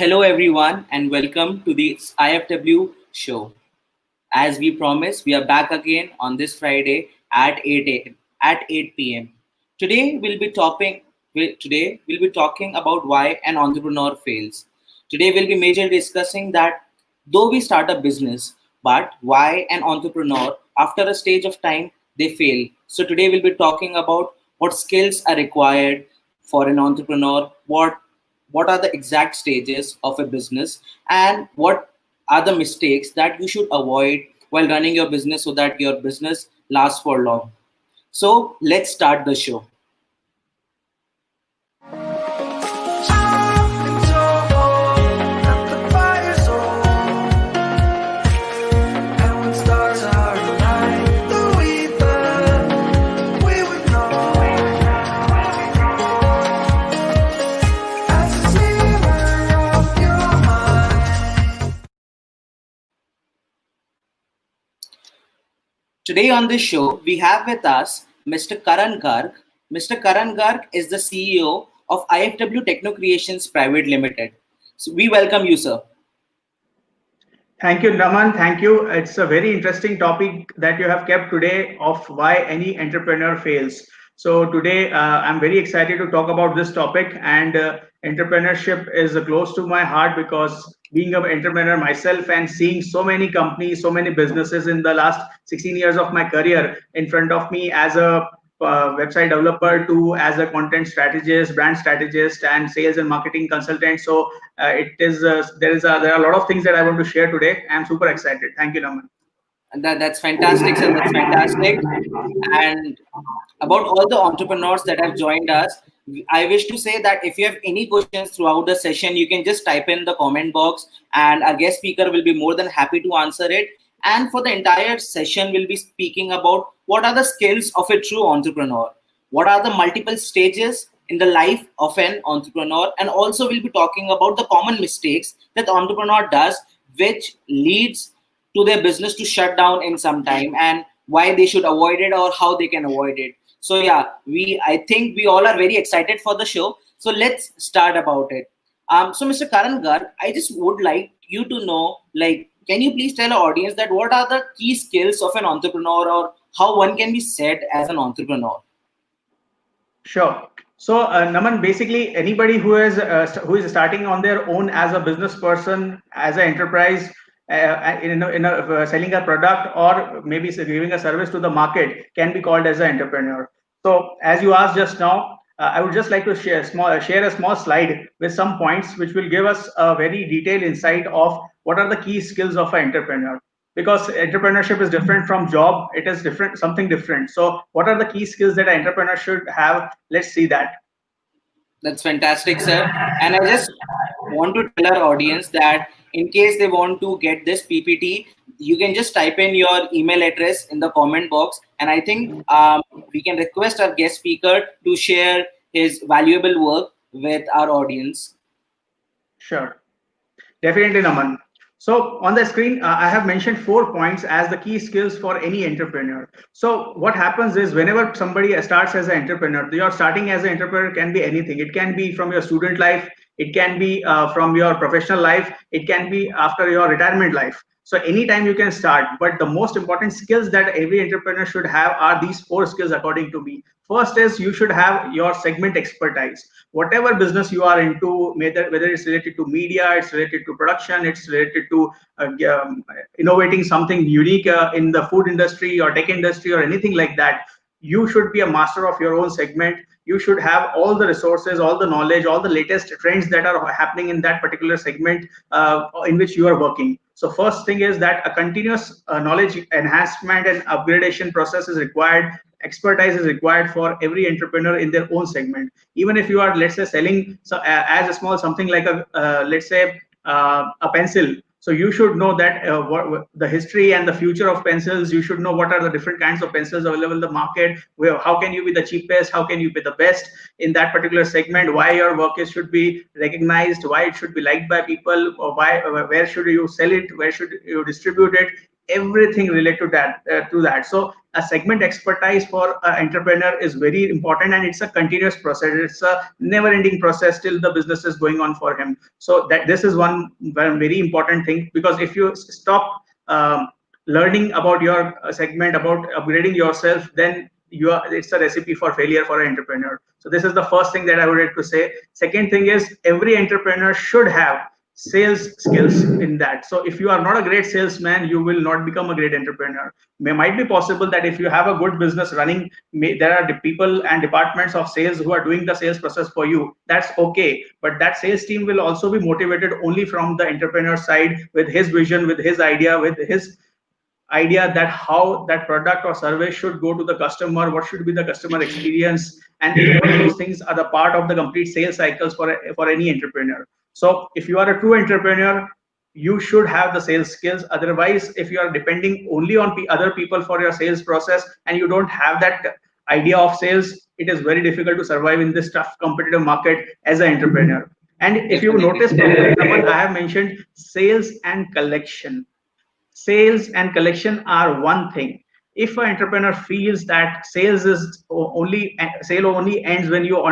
Hello, everyone, and welcome to the IFW show. As we promised, we are back again on this Friday at 8 p.m. Today we'll be talking about why an entrepreneur fails. Today we'll be majorly discussing that though we start a business, but why an entrepreneur after a stage of time they fail. So today we'll be talking about what skills are required for an entrepreneur, what are the exact stages of a business, and what are the mistakes that you should avoid while running your business so that your business lasts for long. So let's start the show. Today on this show, we have with us Mr. Karan Garg. Mr. Karan Garg is the CEO of IFW Techno Creations Private Limited. So we welcome you, sir. Thank you, Raman. Thank you. It's a very interesting topic that you have kept today of why any entrepreneur fails. So today, I'm very excited to talk about this topic, and entrepreneurship is close to my heart because being an entrepreneur myself and seeing so many companies, so many businesses in the last 16 years of my career in front of me as a website developer to as a content strategist, brand strategist, and sales and marketing consultant. So it is there are a lot of things that I want to share today. I'm super excited. Thank you, Naman. And that's fantastic, sir. That's fantastic. And about all the entrepreneurs that have joined us, I wish to say that if you have any questions throughout the session, you can just type in the comment box and our guest speaker will be more than happy to answer it. And for the entire session, we'll be speaking about what are the skills of a true entrepreneur, what are the multiple stages in the life of an entrepreneur, and also we'll be talking about the common mistakes that the entrepreneur does, which leads to their business to shut down in some time, and why they should avoid it or how they can avoid it. So yeah, I think we all are very excited for the show. So let's start about it. So Mr. Karan Garg, I just would like you to know, like, can you please tell our audience that what are the key skills of an entrepreneur or how one can be said as an entrepreneur? Sure. So, Naman, basically anybody who is starting on their own as a business person, as an enterprise, selling a product or maybe giving a service to the market can be called as an entrepreneur. So, as you asked just now, I would just like to share a small slide with some points which will give us a very detailed insight of what are the key skills of an entrepreneur, because entrepreneurship is different from job. It is different, something different. So what are the key skills that an entrepreneur should have? Let's see that. That's fantastic, sir. And I just want to tell our audience that in case they want to get this PPT, you can just type in your email address in the comment box. And I think we can request our guest speaker to share his valuable work with our audience. Sure, definitely, Naman. So on the screen, I have mentioned 4 points as the key skills for any entrepreneur. So what happens is whenever somebody starts as an entrepreneur, your starting as an entrepreneur can be anything. It can be from your student life, it can be from your professional life, it can be after your retirement life. So anytime you can start, but the most important skills that every entrepreneur should have are these 4 skills according to me. First is you should have your segment expertise. Whatever business you are into, whether it's related to media, it's related to production, it's related to innovating something unique in the food industry or tech industry or anything like that, you should be a master of your own segment. You should have all the resources, all the knowledge, all the latest trends that are happening in that particular segment in which you are working. So first thing is that a continuous knowledge enhancement and upgradation process is required. Expertise is required for every entrepreneur in their own segment. Even if you are, let's say, selling as a small something like a let's say a pencil. So you should know that what the history and the future of pencils. You should know what are the different kinds of pencils available in the market. How can you be the cheapest? How can you be the best in that particular segment? Why your work should be recognized? Why it should be liked by people? Or where should you sell it? Where should you distribute it? Everything related to that. So a segment expertise for an entrepreneur is very important, and it's a continuous process. It's a never ending process till the business is going on for him. So that this is one very important thing, because if you stop learning about your segment, about upgrading yourself, then it's a recipe for failure for an entrepreneur. So this is the first thing that I would like to say. Second thing is, every entrepreneur should have sales skills in that. So if you are not a great salesman, you will not become a great entrepreneur. It might be possible that if you have a good business running, there are the people and departments of sales who are doing the sales process for you. That's okay, but that sales team will also be motivated only from the entrepreneur side, with his vision, with his idea, with his idea that how that product or service should go to the customer, what should be the customer experience, and all those things are the part of the complete sales cycles for any entrepreneur. So if you are a true entrepreneur, you should have the sales skills. Otherwise, if you are depending only on other people for your sales process and you don't have that idea of sales, it is very difficult to survive in this tough competitive market as an entrepreneur. And if you Definitely. notice properly, I have mentioned sales and collection. Sales and collection are one thing. If an entrepreneur feels that sale only ends when you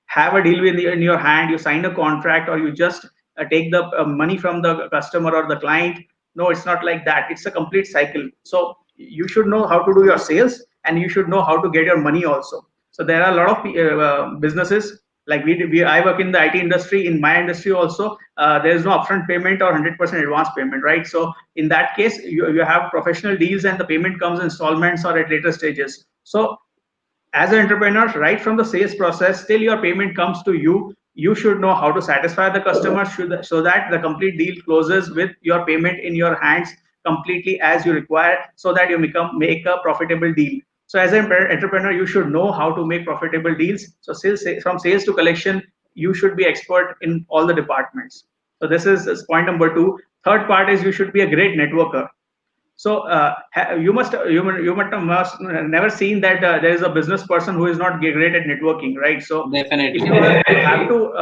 have a deal in your hand, you sign a contract, or you just take the money from the customer or the client, no, it's not like that. It's a complete cycle. So you should know how to do your sales, and you should know how to get your money also. So there are a lot of businesses, like I work in the IT industry. In my industry also, there is no upfront payment or 100% advance payment, right? So in that case, you have professional deals, and the payment comes in installments or at later stages. So as an entrepreneur, right from the sales process till your payment comes to you, you should know how to satisfy the customer, so that the complete deal closes with your payment in your hands completely as you require, so that you make a profitable deal. So as an entrepreneur, you should know how to make profitable deals. So from sales to collection, you should be expert in all the departments. So this is point number two. Third part is, you should be a great networker. So you must never seen that there is a business person who is not great at networking, right? So if Definitely. you have to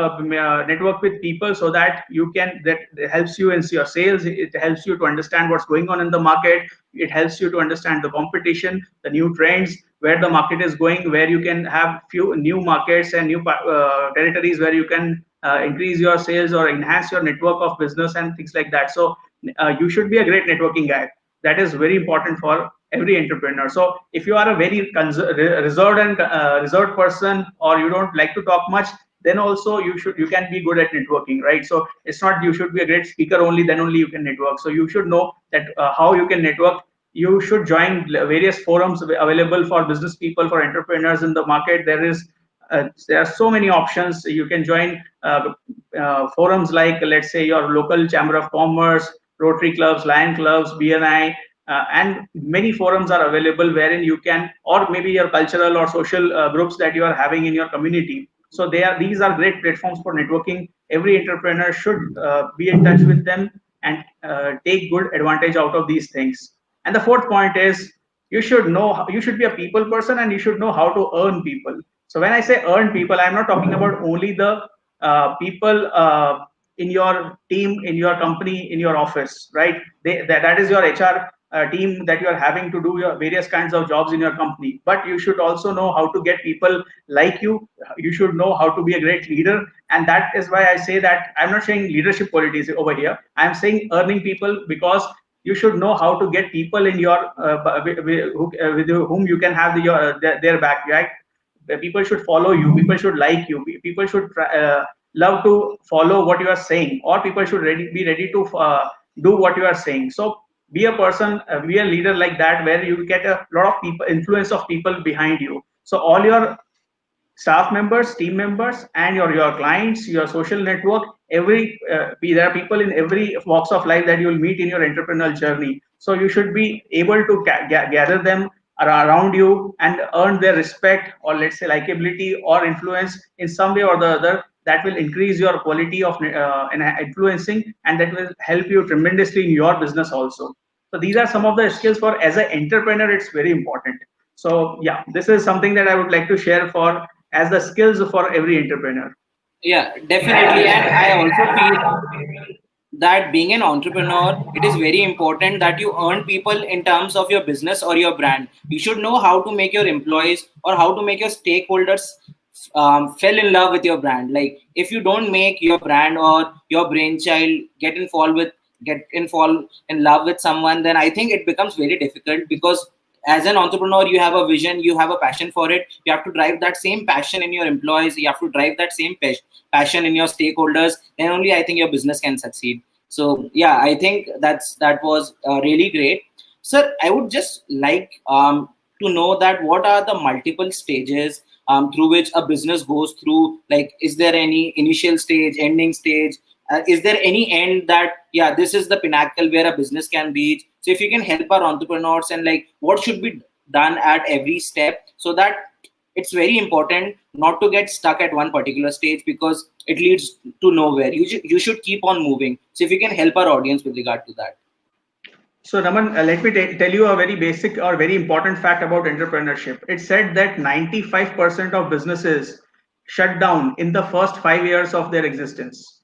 network with people, so that you can that helps you in your sales. It helps you to understand what's going on in the market. It helps you to understand the competition, the new trends, where the market is going, where you can have few new markets and new territories where you can increase your sales or enhance your network of business and things like that. So you should be a great networking guy. That is very important for every entrepreneur. So if you are a very reserved person, or you don't like to talk much, then also you can be good at networking, right? So it's not you should be a great speaker only, then only you can network. So you should know that how you can network. You should join various forums available for business people, for entrepreneurs in the market. There are so many options. You can join forums like, let's say, your local chamber of commerce, Rotary clubs, Lion clubs, BNI, and many forums are available, wherein you can, or maybe your cultural or social groups that you are having in your community. So these are great platforms for networking. Every entrepreneur should be in touch with them, and take good advantage out of these things. And the fourth point is, you should be a people person, and you should know how to earn people. So when I say earn people, I'm not talking about only the people in your team, in your company, in your office, right? That is your HR team that you are having to do your various kinds of jobs in your company. But you should also know how to get people like you. You should know how to be a great leader. And that is why I say that I'm not saying leadership qualities over here. I'm saying earning people, because you should know how to get people in your with whom you can have their back, right? People should follow you. People should like you. People should love to follow what you are saying, or people should be ready to do what you are saying. So be a person, be a leader like that, where you get a lot of people, influence of people behind you. So all your staff members, team members, and your clients, your social network, there are people in every walks of life that you will meet in your entrepreneurial journey. So you should be able to gather them around you and earn their respect, or let's say likability or influence in some way or the other. That will increase your quality of influencing, and that will help you tremendously in your business also. So these are some of the skills for, as an entrepreneur, it's very important. So yeah, this is something that I would like to share for as the skills for every entrepreneur. Yeah, definitely. And I also feel that being an entrepreneur, it is very important that you earn people in terms of your business or your brand. You should know how to make your employees or how to make your stakeholders fell in love with your brand. Like if you don't make your brand or your brainchild get involved in love with someone, then I think it becomes very difficult, because as an entrepreneur you have a vision, you have a passion for it, you have to drive that same passion in your employees, you have to drive that same passion in your stakeholders, then only I think your business can succeed. So yeah, I think that was really great. Sir, I would just like to know that what are the multiple stages through which a business goes through. Like, is there any initial stage, ending stage? Is there any end that, yeah, this is the pinnacle where a business can reach? So if you can help our entrepreneurs, and like what should be done at every step, so that it's very important not to get stuck at one particular stage, because it leads to nowhere. You should keep on moving. So if you can help our audience with regard to that. So, Raman, let me tell you a very basic or very important fact about entrepreneurship. It's said that 95% of businesses shut down in the first 5 years of their existence,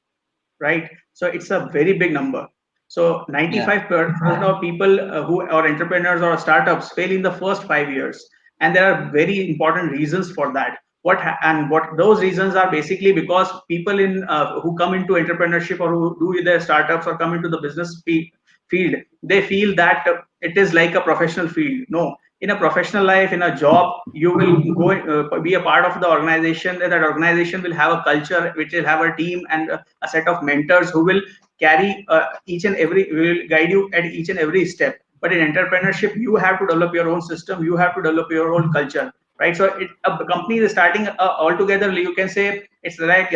right? So, it's a very big number. So, Yeah. 95% of people who are entrepreneurs or startups fail in the first 5 years. And there are very important reasons for that. What those reasons are basically because people in who come into entrepreneurship or who do their startups or come into the business field, they feel that it is like a professional field. No, in a professional life, in a job, you will go be a part of the organization. That organization will have a culture, which will have a team and a set of mentors who will carry each and every, will guide you at each and every step. But in entrepreneurship, you have to develop your own system, you have to develop your own culture, right? So a company is starting altogether, you can say it's like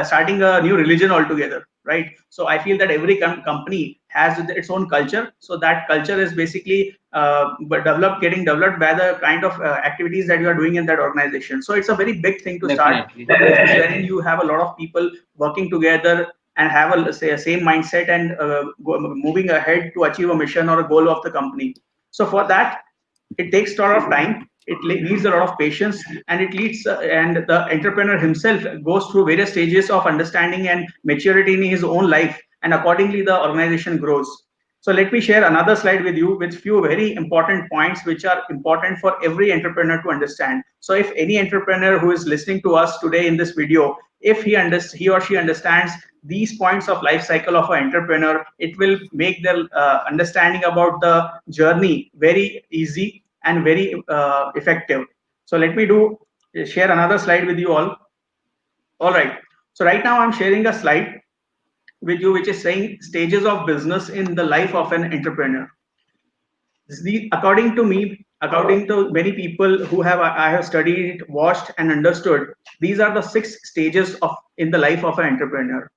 starting a new religion altogether, right? So I feel that every company has its own culture. So that culture is basically getting developed by the kind of activities that you are doing in that organization. So it's a very big thing to start Definitely. a business wherein you have a lot of people working together and have a same mindset and moving ahead to achieve a mission or a goal of the company. So for that, it takes a lot of time, it needs a lot of patience, and it leads and the entrepreneur himself goes through various stages of understanding and maturity in his own life, and accordingly the organization grows. So let me share another slide with you with few very important points which are important for every entrepreneur to understand. So if any entrepreneur who is listening to us today in this video, if he or she understands these points of life cycle of an entrepreneur, it will make their understanding about the journey very easy and very effective. So let me share another slide with you all. All right. So right now I'm sharing a slide with you which is saying stages of business in the life of an entrepreneur. According to me, according to many people who I have studied, watched, and understood, these are the 6 stages of in the life of an entrepreneur.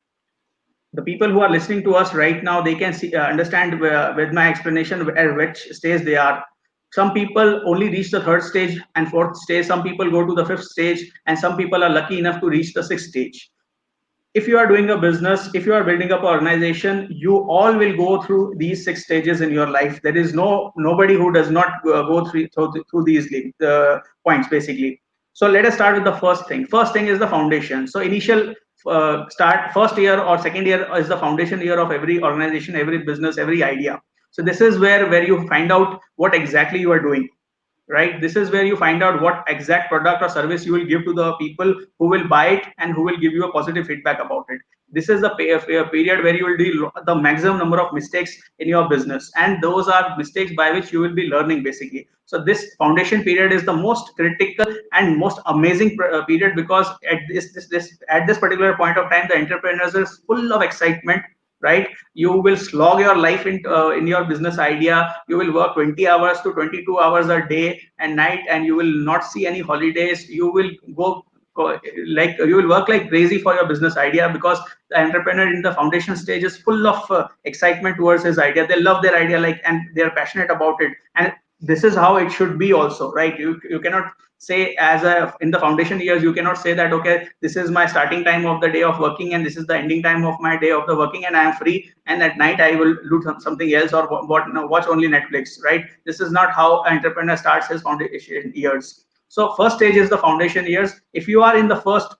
The people who are listening to us right now, they can see understand with my explanation at which stage they are. Some people only reach the third stage and fourth stage, some people go to the fifth stage, and some people are lucky enough to reach the sixth stage. If you are doing a business, if you are building up an organization, you all will go through these 6 stages in your life. There is nobody who does not go through these points basically. So let us start with the first thing. First thing is the foundation. So initial start, first year or second year is the foundation year of every organization, every business, every idea. So this is where you find out what exactly you are doing, right? This is where you find out what exact product or service you will give to the people who will buy it and who will give you a positive feedback about it. This is the period where you will do the maximum number of mistakes in your business, and those are mistakes by which you will be learning basically. So this foundation period is the most critical and most amazing period, because at this particular point of time, the entrepreneurs is full of excitement, right? You will slog your life in your business idea. You will work 20 hours to 22 hours a day and night, and you will not see any holidays. You will like you will work like crazy for your business idea, because the entrepreneur in the foundation stage is full of excitement towards his idea. They love their idea, like, and they're passionate about it. And this is how it should be also, right? You cannot say in the foundation years, you cannot say that, okay, this is my starting time of the day of working and this is the ending time of my day of the working, and I am free, and at night I will do something else or watch only Netflix, right? This is not how an entrepreneur starts his foundation years. So first stage is the foundation years. If you are in the first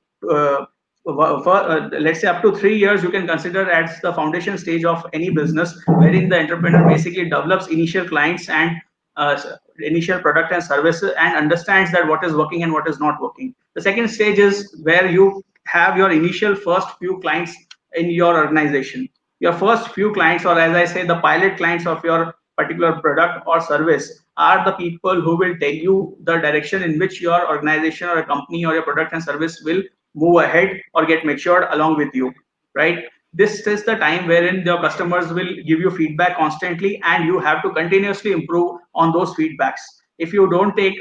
let's say up to 3 years, you can consider as the foundation stage of any business, wherein the entrepreneur basically develops initial clients and uh, initial product and services, and understands that what is working and what is not working. The second stage is where you have your initial first few clients in your organization. Your first few clients, or as I say, the pilot clients of your particular product or service, are the people who will tell you the direction in which your organization or a company or your product and service will move ahead or get matured along with you, right? This is the time wherein your customers will give you feedback constantly, and you have to continuously improve on those feedbacks. If you don't take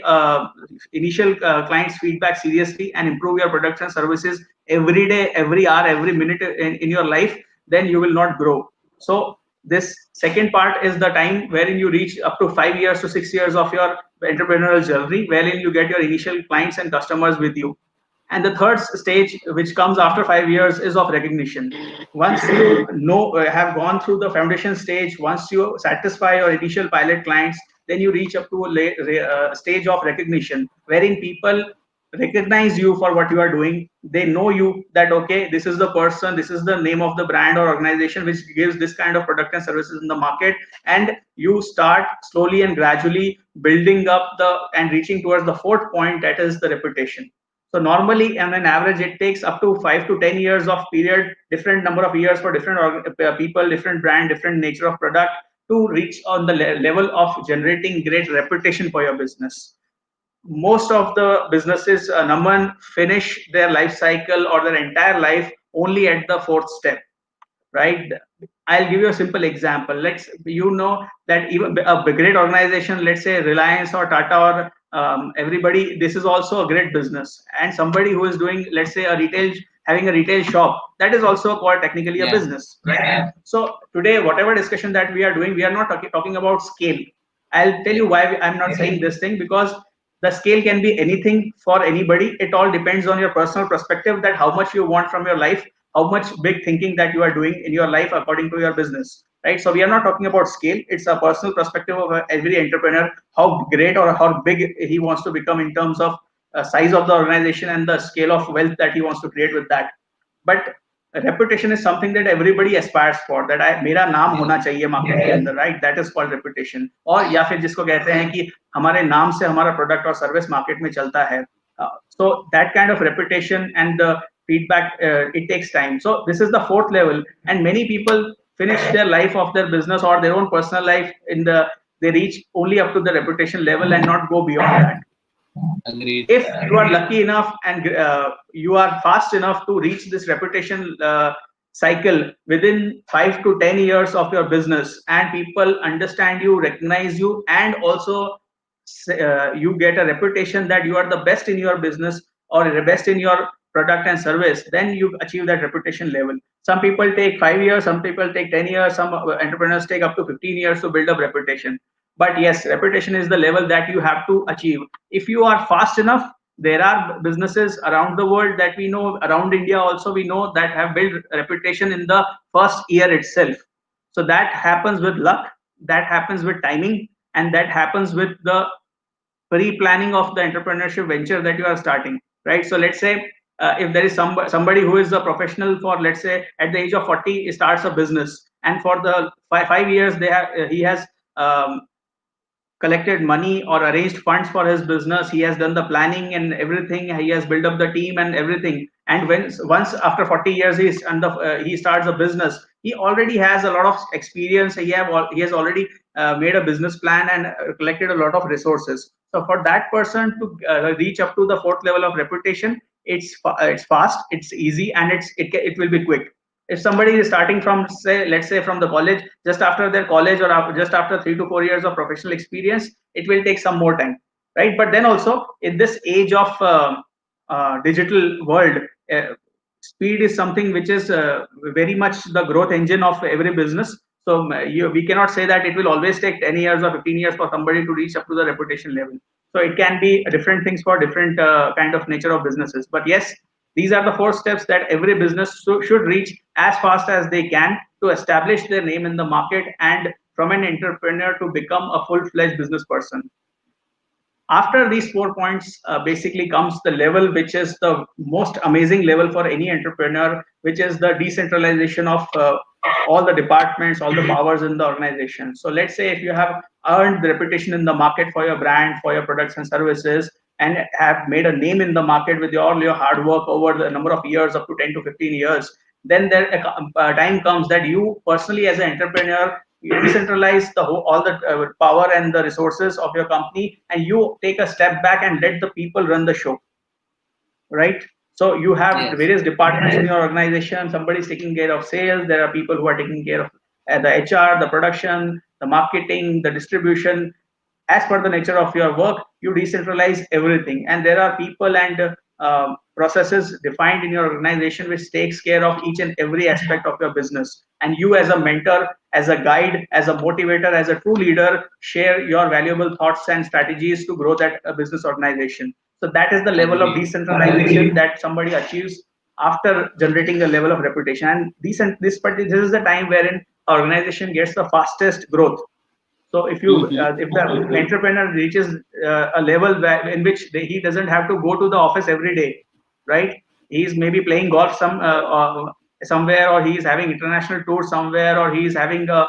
initial clients feedback seriously and improve your products and services every day, every hour, every minute in your life, then you will not grow. So this second part is the time wherein you reach up to 5 years to 6 years of your entrepreneurial journey, wherein you get your initial clients and customers with you. And the third stage, which comes after 5 years, is of recognition. Once you know, have gone through the foundation stage, once you satisfy your initial pilot clients, then you reach up to a stage of recognition, wherein people recognize you for what you are doing. They know you, that okay, this is the person, this is the name of the brand or organization which gives this kind of product and services in the market. And you start slowly and gradually building up the and reaching towards the fourth point, that is the reputation. So normally, on an average, it takes up to 5 to 10 years of period, different number of years for different people, different brand, different nature of product, to reach on the level of generating great reputation for your business. Most of the businesses, Naman, finish their life cycle or their entire life only at the fourth step, right? I'll give you a simple example. Let's, you know, that even a great organization, let's say Reliance or Tata or everybody, this is also a great business. And somebody who is doing, let's say, a retail, having a retail shop, that is also called technically a Yeah. business, right? So today, whatever discussion that we are doing, we are not talking about scale. I'll tell you why I'm not saying this thing, because the scale can be anything for anybody. It all depends on your personal perspective, that how much you want from your life, how much big thinking that you are doing in your life according to your business, right? So we are not talking about scale. It's a personal perspective of every entrepreneur, how great or how big he wants to become in terms of size of the organization and the scale of wealth that he wants to create with that. But reputation is something that everybody aspires for, that I मेरा नाम होना चाहिए market के अंदर, right? That is called reputation. और या फिर जिसको कहते हैं कि हमारे नाम से हमारा प्रोडक्ट और सर्विस मार्केट में चलता है. So that kind of reputation and the feedback, it takes time. So this is the fourth level, and many people finish their life of their business or their own personal life in the, they reach only up to the reputation level and not go beyond that. Agreed. If you are lucky enough and you are fast enough to reach this reputation cycle within 5 to 10 years of your business, and people understand you, recognize you, and also you get a reputation that you are the best in your business or the best in your product and service, then you achieve that reputation level. Some people take 5 years, some people take 10 years, some entrepreneurs take up to 15 years to build up reputation. But yes, reputation is the level that you have to achieve. If you are fast enough, there are businesses around the world that we know, around India also we know, that have built reputation in the first year itself. So that happens with luck, that happens with timing, and that happens with the pre-planning of the entrepreneurship venture that you are starting, right? So let's say if there is somebody who is a professional for, let's say, at the age of 40 he starts a business, and for the 5 years he has collected money or arranged funds for his business. He has done the planning and everything. He has built up the team and everything. And when once after 40 years he starts a business, he already has a lot of experience. He has already made a business plan and collected a lot of resources. So for that person to reach up to the fourth level of reputation, it's fast, it's easy, and it will be quick. If somebody is starting from, say, let's say from the college, just after their college or just after 3 to 4 years of professional experience, it will take some more time, right? But then also, in this age of digital world, speed is something which is very much the growth engine of every business. So we cannot say that it will always take 10 years or 15 years for somebody to reach up to the reputation level. So it can be different things for different kind of nature of businesses. But yes, these are the four steps that every business should reach as fast as they can to establish their name in the market, and from an entrepreneur to become a full-fledged business person. After these 4 points, basically comes the level which is the most amazing level for any entrepreneur, which is the decentralization of all the departments, all the powers in the organization. So let's say if you have earned the reputation in the market for your brand, for your products and services, and have made a name in the market with all your hard work over the number of years, up to 10 to 15 years, then there a time comes that you personally as an entrepreneur, you decentralize the whole, all the power and the resources of your company, and you take a step back and let the people run the show, right? So you have Yes. various departments in your organization. Somebody is taking care of sales. There are people who are taking care of the HR, the production, the marketing, the distribution. As per the nature of your work, you decentralize everything, and there are people and processes defined in your organization which takes care of each and every aspect of your business. And you, as a mentor, as a guide, as a motivator, as a true leader, share your valuable thoughts and strategies to grow that business organization. So that is the level of Agreed. decentralization that somebody achieves after generating a level of reputation. And this is the time wherein organization gets the fastest growth. So if the entrepreneur reaches a level in which he doesn't have to go to the office every day, right? He's maybe playing golf somewhere, or he's having international tours somewhere, or he's having a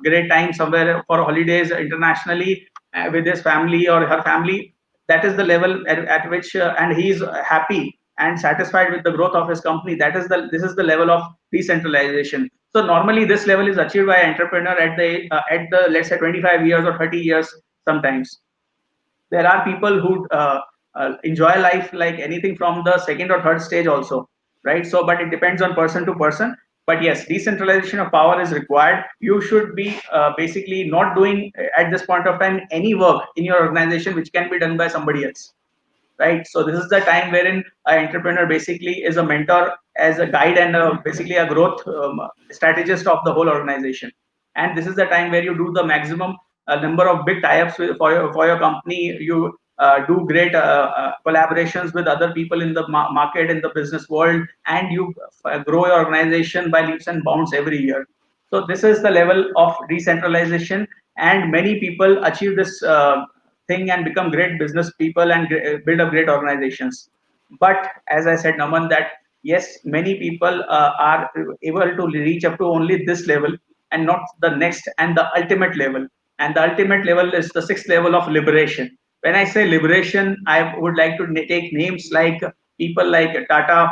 great time somewhere for holidays internationally with his family or her family. That is the level at which, and he's happy and satisfied with the growth of his company. This is the level of decentralization. So normally this level is achieved by an entrepreneur at the let's say 25 years or 30 years sometimes. There are people who enjoy life like anything from the second or third stage also, right? So but it depends on person to person. But yes, decentralization of power is required. You should be basically not doing at this point of time any work in your organization which can be done by somebody else, right? So this is the time wherein an entrepreneur basically is a mentor, as a guide, and basically a growth strategist of the whole organization. And this is the time where you do the maximum number of big tie-ups for your company. You do great collaborations with other people in the market, in the business world, and you grow your organization by leaps and bounds every year. So this is the level of decentralization, and many people achieve this thing and become great business people and build up great organizations. But as I said, Naman, that yes, many people are able to reach up to only this level and not the next and the ultimate level. And the ultimate level is the sixth level of liberation. When I say liberation, I would like to take names like people like Tata,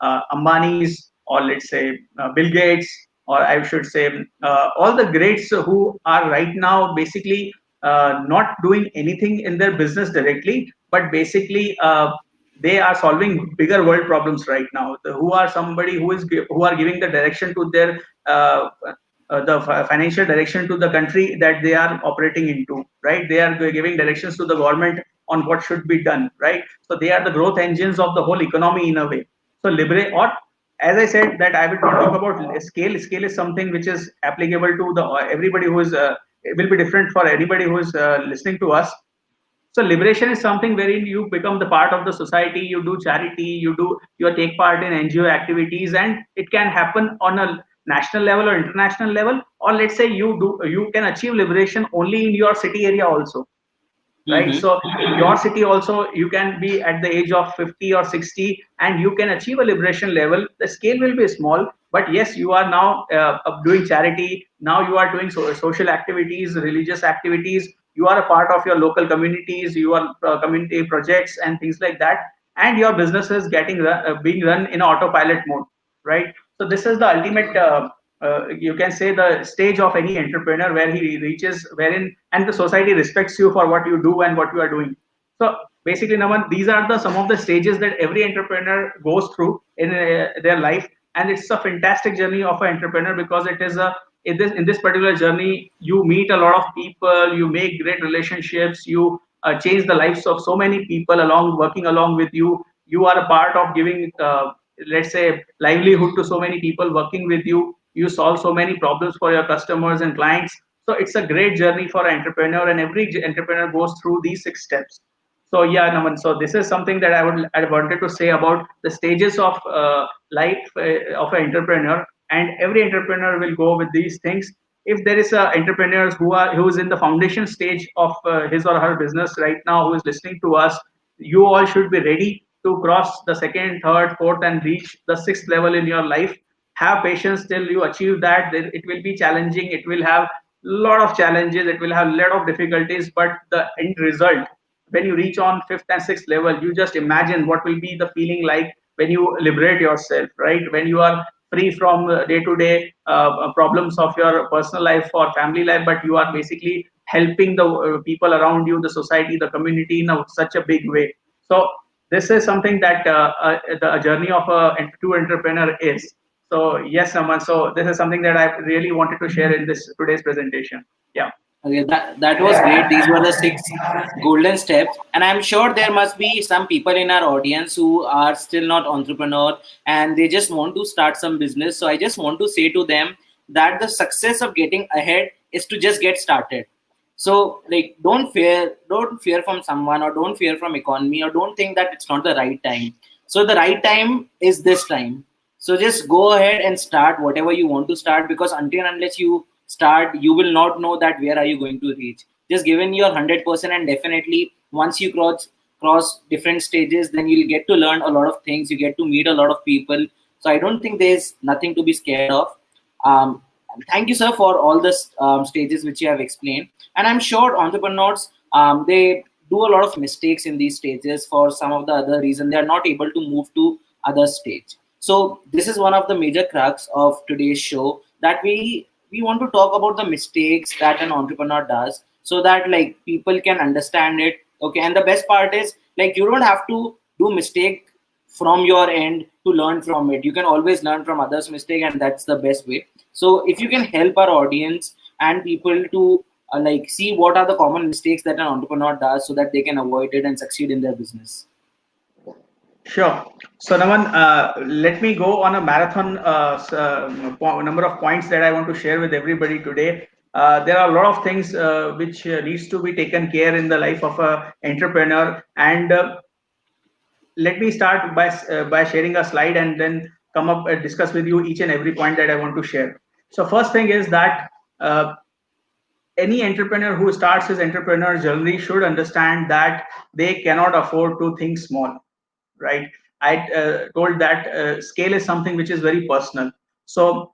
Ambani's, or let's say Bill Gates, or I should say all the greats who are right now basically not doing anything in their business directly, but basically they are solving bigger world problems right now. Who are somebody who are giving the direction to their financial direction to the country that they are operating into, right? They are giving directions to the government on what should be done, right? So they are the growth engines of the whole economy in a way. So liberate, or as I said, that I will not talk about scale. Scale is something which is applicable to the everybody who is it will be different for anybody who is listening to us. So liberation is something wherein you become the part of the society, you do charity, you take part in NGO activities, and it can happen on a national level or international level, or let's say you can achieve liberation only in your city area also, right? Mm-hmm. So in your city also, you can be at the age of 50 or 60 and you can achieve a liberation level. The scale will be small, but yes, you are now doing charity. Now you are doing social activities, religious activities. You are a part of your local communities, you are community projects and things like that. And your business is being run in autopilot mode, right? So this is the ultimate you can say the stage of any entrepreneur where he reaches wherein, and the society respects you for what you do and what you are doing. So basically, Naman, these are some of the stages that every entrepreneur goes through in their life, and it's a fantastic journey of an entrepreneur because it is a in this particular journey you meet a lot of people, you make great relationships, you change the lives of so many people along working along with you. You are a part of giving let's say livelihood to so many people working with you. You solve so many problems for your customers and clients. So it's a great journey for an entrepreneur, and every entrepreneur goes through these 6 steps. So yeah, Naman, so this is something that I wanted to say about the stages of life of an entrepreneur, and every entrepreneur will go with these things. if there is a entrepreneurs who is in the foundation stage of his or her business right now, who is listening to us, you all should be ready to cross the second, third, fourth, and reach the sixth level in your life. Have patience till you achieve that. It will be challenging. It will have lot of challenges. It will have lot of difficulties, but the end result, when you reach on fifth and sixth level, you just imagine what will be the feeling like when you liberate yourself, right? When you are free from day-to-day problems of your personal life or family life, but you are basically helping the people around you, the society, the community in such a big way. So this is something that the journey of a true entrepreneur is. So yes, Aman. So this is something that I really wanted to share in this today's presentation. Yeah. Okay, that was great. These were the 6 golden steps, and I'm sure there must be some people in our audience who are still not entrepreneur and they just want to start some business. So I just want to say to them that the success of getting ahead is to just get started. So like don't fear from someone, or don't fear from economy, or don't think that it's not the right time. So the right time is this time. So just go ahead and start whatever you want to start, because until and unless you start, you will not know that where are you going to reach. Just give in your 100%, and definitely once you cross different stages, then you'll get to learn a lot of things. You get to meet a lot of people. So I don't think there's nothing to be scared of. Um, Thank you, sir, for all the stages which you have explained. And I'm sure entrepreneurs, they do a lot of mistakes in these stages. For some of the other reason, they are not able to move to other stage. So this is one of the major crux of today's show, that we want to talk about the mistakes that an entrepreneur does, so that like people can understand it. Okay, and the best part is, like, you don't have to do mistake from your end to learn from it. You can always learn from others' mistake, and that's the best way. So if you can help our audience and people to like see what are the common mistakes that an entrepreneur does, so that they can avoid it and succeed in their business. Sure. So, Naman, let me go on a marathon number of points that I want to share with everybody today. There are a lot of things which needs to be taken care in the life of a entrepreneur, and let me start by sharing a slide and then come up and discuss with you each and every point that I want to share. So, first thing is that any entrepreneur who starts his entrepreneur journey should understand that they cannot afford to think small, right? I told that scale is something which is very personal. So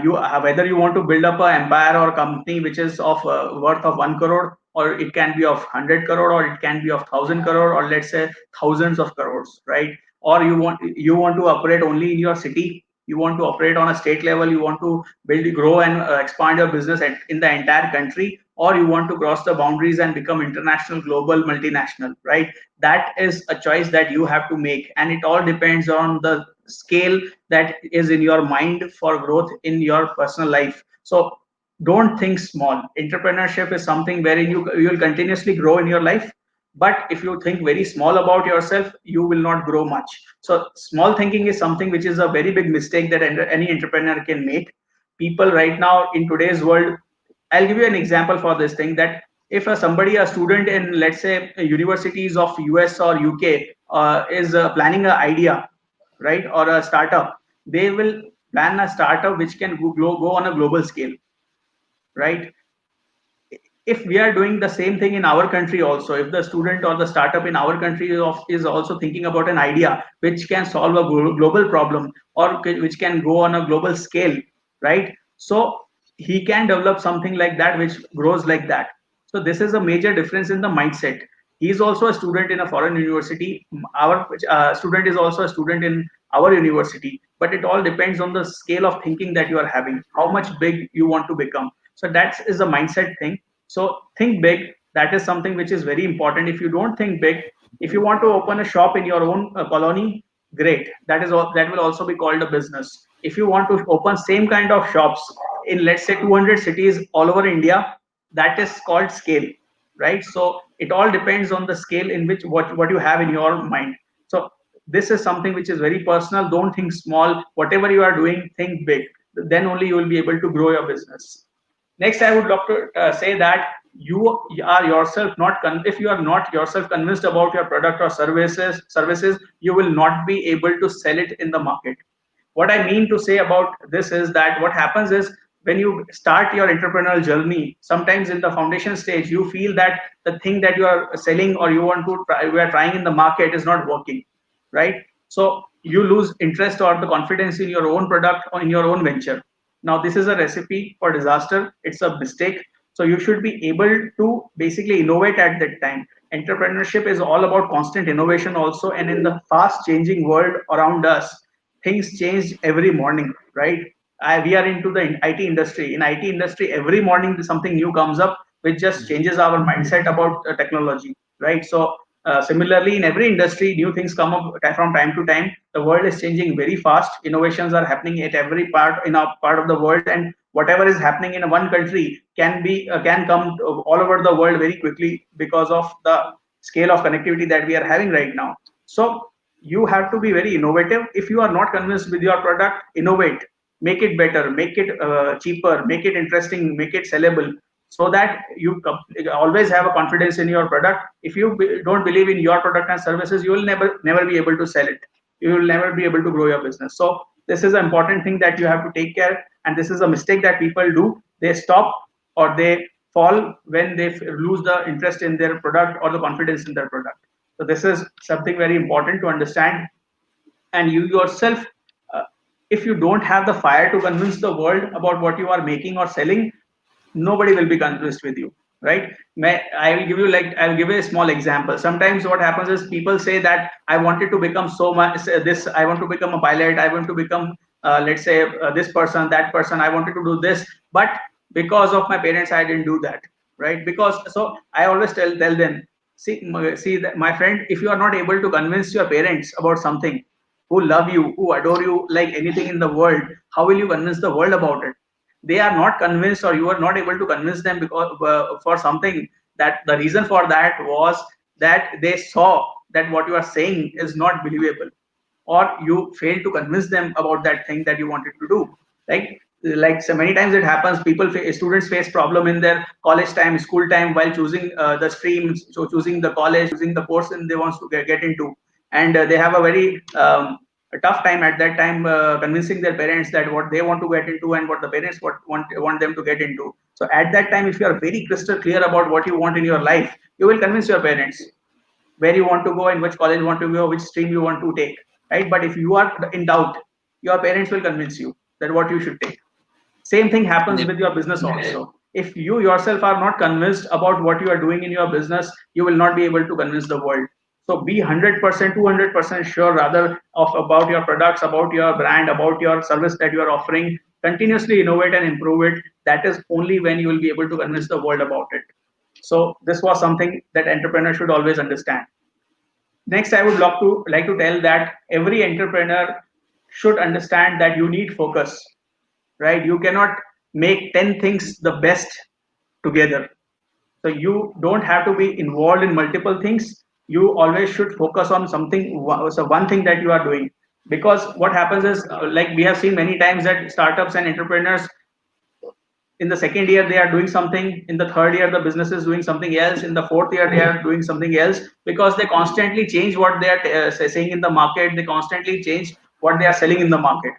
you whether you want to build up an empire or company which is of worth of 1 crore, or it can be of 100 crore, or it can be of 1,000 crore, or let's say thousands of crores, right? Or you want to operate only in your city, you want to operate on a state level, you want to build, grow, and expand your business in the entire country, or you want to cross the boundaries and become international, global, multinational, right? That is a choice that you have to make, and it all depends on the scale that is in your mind for growth in your personal life. So don't think small. Entrepreneurship is something wherein you will continuously grow in your life, but if you think very small about yourself, you will not grow much. So small thinking is something which is a very big mistake that any entrepreneur can make. People right now in today's world, I'll give you an example for this thing, that if a student in, let's say, universities of US or UK is planning an idea, right, or a startup, they will plan a startup which can go on a global scale, right? If we are doing the same thing in our country also, if the student or the startup in our country is also thinking about an idea which can solve a global problem, or which can go on a global scale, right? So he can develop something like that which grows like that. So this is a major difference in the mindset. He is also a student in a foreign university. Our student is also a student in our university, but it all depends on the scale of thinking that you are having, how much big you want to become. So that is a mindset thing. So think big. That is something which is very important. If you don't think big, if you want to open a shop in your own colony, great. That will also be called a business. If you want to open same kind of shops in, let's say, 200 cities all over India, that is called scale, right? So it all depends on the scale in which what you have in your mind. So this is something which is very personal. Don't think small. Whatever you are doing, think big. Then only you will be able to grow your business. Next, I would love to say that you are yourself not if you are not yourself convinced about your product or services, you will not be able to sell it in the market. What I mean to say about this is that what happens is, when you start your entrepreneurial journey, sometimes in the foundation stage, you feel that the thing that you are selling or you want to try, you are trying in the market is not working, right? So you lose interest or the confidence in your own product or in your own venture. Now, this is a recipe for disaster. It's a mistake. So you should be able to basically innovate at that time. Entrepreneurship is all about constant innovation also. And in the fast changing world around us, things change every morning, right? We are into the IT industry. In IT industry, every morning something new comes up, which just changes our mindset about technology, right? So similarly, in every industry, new things come up from time to time. The world is changing very fast. Innovations are happening at every part in a part of the world, and whatever is happening in one country can come all over the world very quickly because of the scale of connectivity that we are having right now. So you have to be very innovative. If you are not convinced with your product, innovate, make it better, make it cheaper, make it interesting, make it sellable, so that you always have a confidence in your product. If you don't believe in your product and services, you will never be able to sell it. You will never be able to grow your business. So this is an important thing that you have to take care, and this is a mistake that people do. They stop or they fall when they lose the interest in their product or the confidence in their product. So this is something very important to understand. And you yourself, uh, if you don't have the fire to convince the world about what you are making or selling, nobody will be convinced with you, right? I will give you, like, I will give you a small example. Sometimes what happens is people say that I wanted to become so much this, I want to become a pilot, I want to become let's say this person, that person, I wanted to do this, but because of my parents I didn't do that, right? Because so I always tell them, see that, my friend, if you are not able to convince your parents about something, who love you, who adore you like anything in the world, how will you convince the world about it? They are not convinced, or you are not able to convince them because for something, that the reason for that was that they saw that what you are saying is not believable, or you fail to convince them about that thing that you wanted to do. Like so many times it happens, students face problem in their college time, school time, while choosing the streams, so choosing the college, choosing the course and they want to get into, and they have a very a tough time at that time convincing their parents that what they want to get into and what the parents want them to get into. So at that time, if you are very crystal clear about what you want in your life, you will convince your parents where you want to go and which college you want to go, which stream you want to take, right? But if you are in doubt, your parents will convince you that what you should take. Same thing happens Yep. with your business also. If you yourself are not convinced about what you are doing in your business, you will not be able to convince the world. So be 100%, 200% sure rather of about your products, about your brand, about your service that you are offering. Continuously innovate and improve it. That is only when you will be able to convince the world about it. So this was something that entrepreneurs should always understand. Next, I would like to tell that every entrepreneur should understand that you need focus, right? You cannot make 10 things the best together. So you don't have to be involved in multiple things. You always should focus on something, so one thing that you are doing. Because what happens is, like we have seen many times, that startups and entrepreneurs in the second year they are doing something, in the third year the business is doing something else, in the fourth year they are doing something else, because they constantly change what they are saying in the market, they constantly change what they are selling in the market.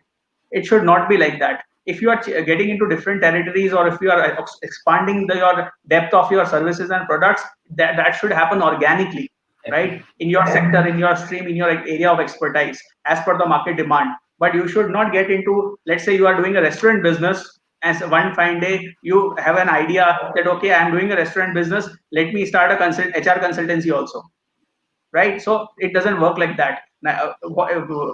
It should not be like that. If you are getting into different territories, or if you are expanding your depth of your services and products, that should happen organically, right? In your sector, in your stream, in your area of expertise, as per the market demand. But you should not get into, let's say you are doing a restaurant business, and one fine day you have an idea that, okay, I'm doing a restaurant business, let me start a HR consultancy also, right? So it doesn't work like that. Now,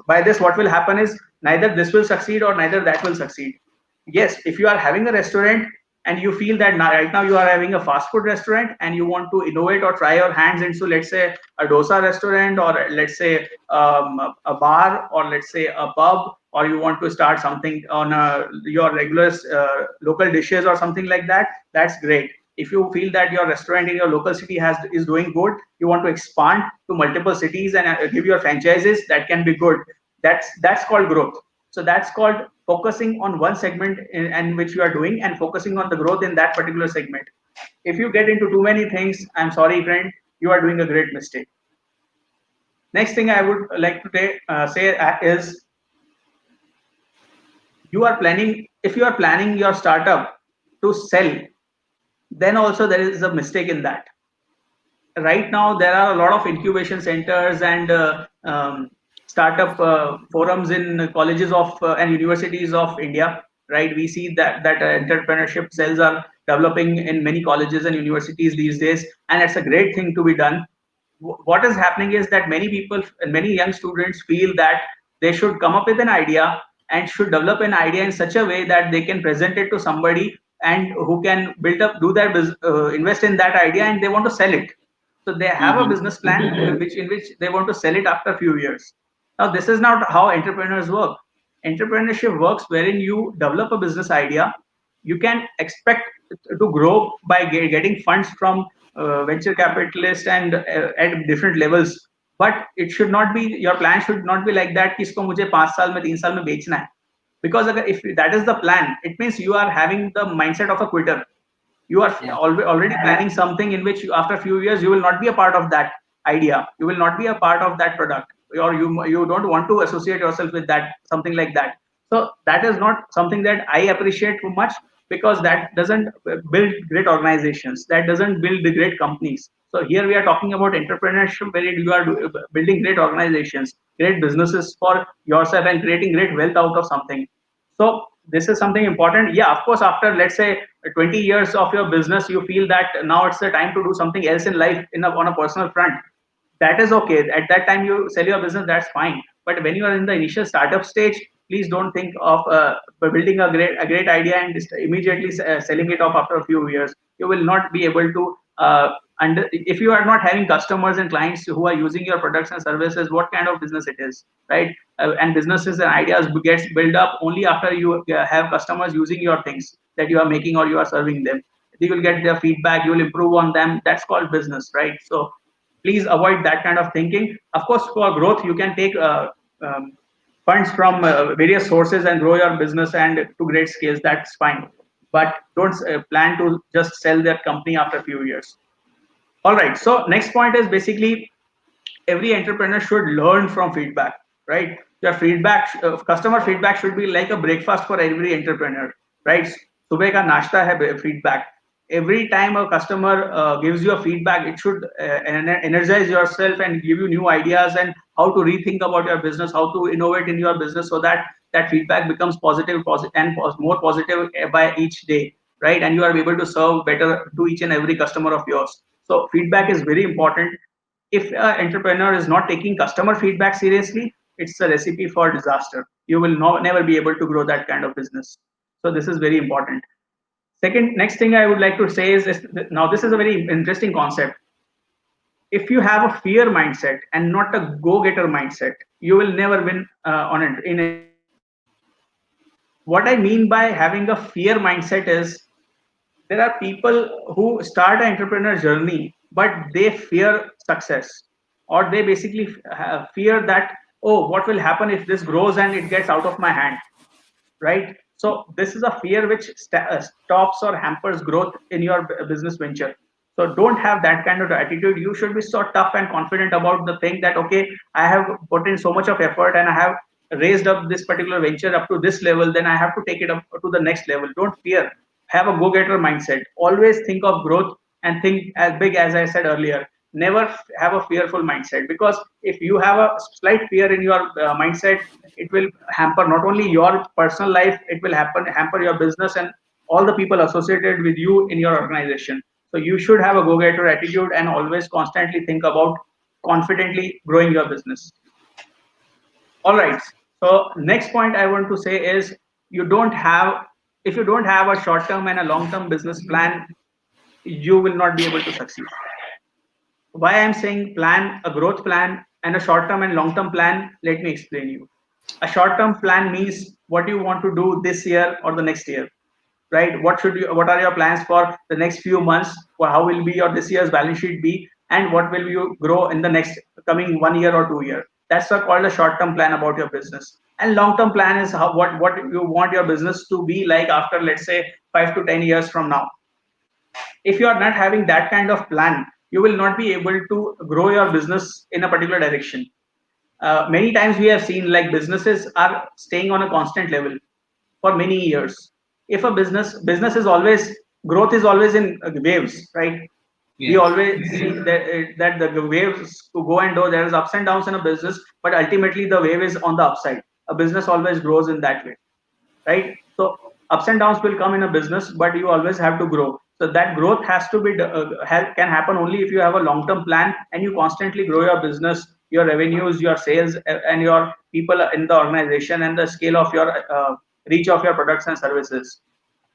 by this, what will happen is neither this will succeed or neither that will succeed. Yes, if you are having a restaurant and you feel that now, right now you are having a fast food restaurant and you want to innovate or try your hands into, let's say, a dosa restaurant, or let's say a bar, or let's say a pub, or you want to start something on your regular local dishes or something like that, that's great. If you feel that your restaurant in your local city is doing good, you want to expand to multiple cities and give your franchises, that can be good. That's called growth. So that's called focusing on one segment in which you are doing, and focusing on the growth in that particular segment. If you get into too many things, I'm sorry friend, you are doing a great mistake. Next thing I would like to say is, if you are planning your startup to sell, then also there is a mistake in that. Right now there are a lot of incubation centers and startup forums in colleges of and universities of India. Right, we see that entrepreneurship cells are developing in many colleges and universities these days, and it's a great thing to be done. What is happening is that many people and many young students feel that they should come up with an idea and should develop an idea in such a way that they can present it to somebody and who can build up do their invest in that idea, and they want to sell it. So they have a Mm-hmm. business plan in which they want to sell it after a few years. Now this is not how entrepreneurs work. Entrepreneurship works wherein you develop a business idea. You can expect to grow by getting funds from venture capitalists and at different levels, but it should not be, your plan should not be like that कि इसको मुझे 5 साल में 3 साल में बेचना है. Because if that is the plan, it means you are having the mindset of a quitter. You are Yeah. already planning something in which after a few years you will not be a part of that idea, you will not be a part of that product, or you don't want to associate yourself with that, something like that. So that is not something that I appreciate too much, because that doesn't build great organizations, that doesn't build the great companies. So here we are talking about entrepreneurship where you are building great organizations, great businesses for yourself, and creating great wealth out of something. So this is something important. Yeah, of course, after let's say 20 years of your business, you feel that now it's the time to do something else in life on a personal front. That is okay. At that time, you sell your business. That's fine. But when you are in the initial startup stage, please don't think of building a great idea and just immediately selling it off after a few years. You will not be able to. If you are not having customers and clients who are using your products and services, what kind of business it is, right? And businesses and ideas gets built up only after you have customers using your things that you are making or you are serving them. You will get their feedback, you will improve on them. That's called business, right? So please avoid that kind of thinking. Of course, for growth, you can take funds from various sources and grow your business and to great scales. That's fine, but don't plan to just sell that company after a few years. All right. So next point is basically every entrepreneur should learn from feedback, right? Your feedback, customer feedback should be like a breakfast for every entrepreneur, right? सुबह का नाश्ता है feedback. Every time a customer gives you a feedback, it should energize yourself and give you new ideas and how to rethink about your business, how to innovate in your business, so that that feedback becomes and more positive by each day, right? And you are able to serve better to each and every customer of yours. So feedback is very important. If an entrepreneur is not taking customer feedback seriously, it's a recipe for disaster. You will never be able to grow that kind of business. So this is very important. Next thing I would like to say is this, now this is a very interesting concept. If you have a fear mindset and not a go-getter mindset, you will never win on it in any business. What I mean by having a fear mindset is there are people who start an entrepreneur journey, but they fear success, or they basically fear that, oh, what will happen if this grows and it gets out of my hand, right? So this is a fear which stops or hampers growth in your business venture. So don't have that kind of attitude. You should be so tough and confident about the thing that, okay, I have put in so much of effort and I have raised up this particular venture up to this level, then I have to take it up to the next level. Don't fear. Have a go-getter mindset. Always think of growth and think as big, as I said earlier. Never have a fearful mindset, because if you have a slight fear in your mindset, it will hamper not only your personal life, it will hamper your business and all the people associated with you in your organization. So you should have a go-getter attitude and always constantly think about confidently growing your business. All right. So next point I want to say is, you don't have if you don't have a short-term and a long-term business plan, you will not be able to succeed. Why I'm saying plan, a growth plan and a short-term and long-term plan, let me explain you. A short-term plan means what you want to do this year or the next year, right? What are your plans for the next few months? How will be your this year's balance sheet be, and what will you grow in the next coming 1 year or 2 year? That's called a short-term plan about your business. And long-term plan is what you want your business to be like after, let's say, 5 to 10 years from now. If you are not having that kind of plan, you will not be able to grow your business in a particular direction. Many times we have seen like businesses are staying on a constant level. for many years. If a business is always, growth is always in waves, right? We Yes. always see that the waves go and go. There is ups and downs in a business, but ultimately the wave is on the upside. A business always grows in that way, right? So ups and downs will come in a business, but you always have to grow. So that growth has to be can happen only if you have a long term plan and you constantly grow your business, your revenues, your sales, and your people in the organization, and the scale of your reach of your products and services.